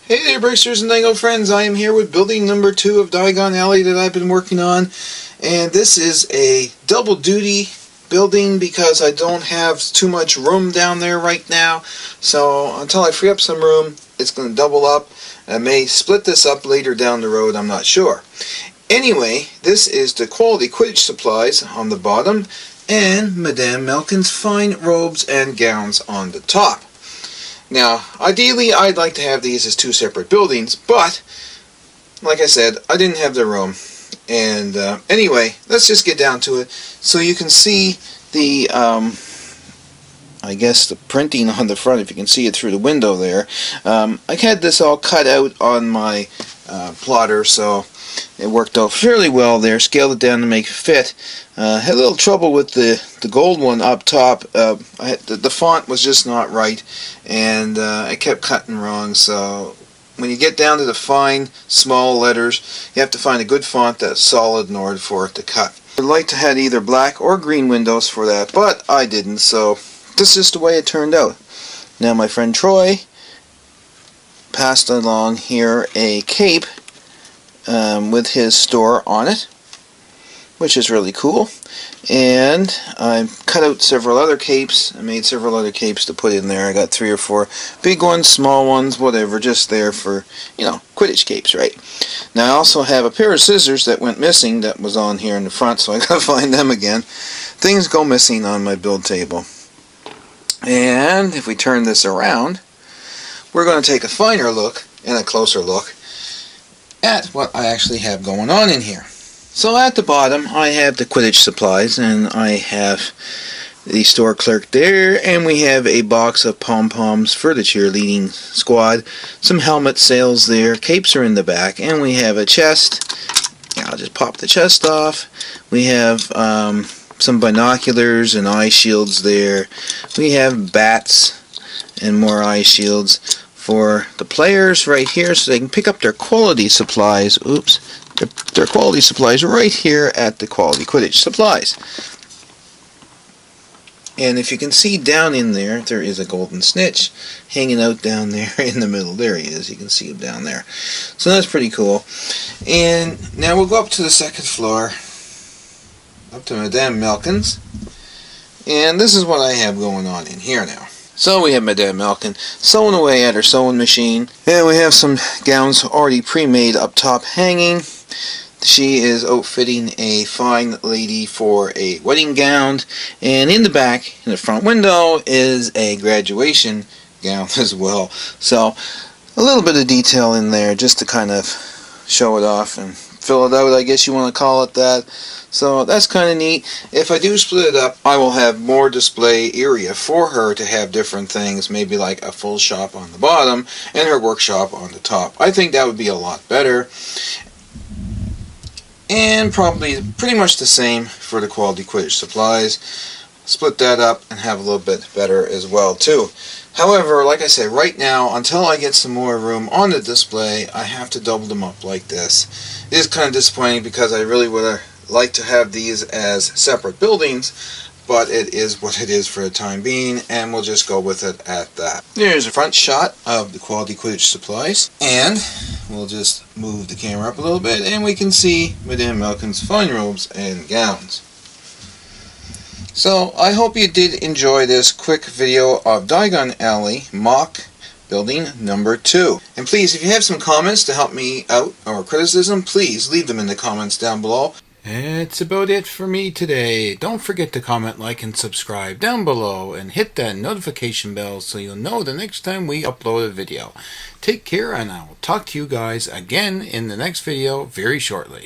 Hey there, Bricsters and Lego friends. I am here with building number 2 of Diagon Alley that I've been working on. And this is a double duty building because I don't have too much room down there right now. So until I free up some room, it's going to double up. I may split this up later down the road, I'm not sure. Anyway, this is the quality Quidittch supplies on the bottom and Madame Malkins' fine robes and gowns on the top. Now, ideally, I'd like to have these as 2 separate buildings, but, like I said, I didn't have the room. And anyway, let's just get down to it. So you can see the, I guess the printing on the front, if you can see it through the window there. I had this all cut out on my plotter, so it worked out fairly well there. Scaled it down to make it fit. Had a little trouble with the gold one up top. The font was just not right, and I kept cutting wrong. So when you get down to the fine, small letters, you have to find a good font that's solid in order for it to cut. I'd like to have either black or green windows for that, but I didn't, so this is just the way it turned out. Now my friend Troy passed along here a cape with his store on it, which is really cool. And I cut out several other capes. I made several other capes to put in there. I got 3 or 4 big ones, small ones, whatever, just there for, you know, Quidditch capes, right? Now I also have a pair of scissors that went missing that was on here in the front, so I gotta find them again. Things go missing on my build table. And if we turn this around, we're going to take a finer look and a closer look at what I actually have going on in here. So at the bottom I have the Quidditch supplies, and I have the store clerk there, and we have a box of pom-poms for the cheerleading squad, some helmet sales there, capes are in the back, and we have a chest. Yeah, I'll just pop the chest off. We have some binoculars and eye shields there. We have bats and more eye shields for the players right here, so they can pick up their quality supplies. Oops, their quality supplies right here at the quality Quidditch supplies. And if you can see down in there, there is a golden snitch hanging out down there in the middle. There he is. You can see him down there. So that's pretty cool. And now we'll go up to the 2nd floor, up to Madame Malkins. And this is what I have going on in here now. So we have Madame Malkin sewing away at her sewing machine, and we have some gowns already pre-made up top hanging. She is outfitting a fine lady for a wedding gown, and in the back, in the front window, is a graduation gown as well. So a little bit of detail in there just to kind of show it off and fill it out, I guess you want to call it that. So that's kind of neat. If I do split it up, I will have more display area for her to have different things, maybe like a full shop on the bottom and her workshop on the top. I think that would be a lot better. And probably pretty much the same for the quality Quidditch supplies. Split that up and have a little bit better as well too. However, like I said, right now, until I get some more room on the display, I have to double them up like this. It is kind of disappointing because I really would have liked to have these as separate buildings, but it is what it is for the time being, and we'll just go with it at that. There's a front shot of the quality Quidditch supplies, and we'll just move the camera up a little bit, and we can see Madame Malkin's fine robes and gowns. So I hope you did enjoy this quick video of Diagon Alley MOC building number 2. And please, if you have some comments to help me out or criticism, please leave them in the comments down below. That's about it for me today. Don't forget to comment, like, and subscribe down below, and hit that notification bell so you'll know the next time we upload a video. Take care, and I will talk to you guys again in the next video very shortly.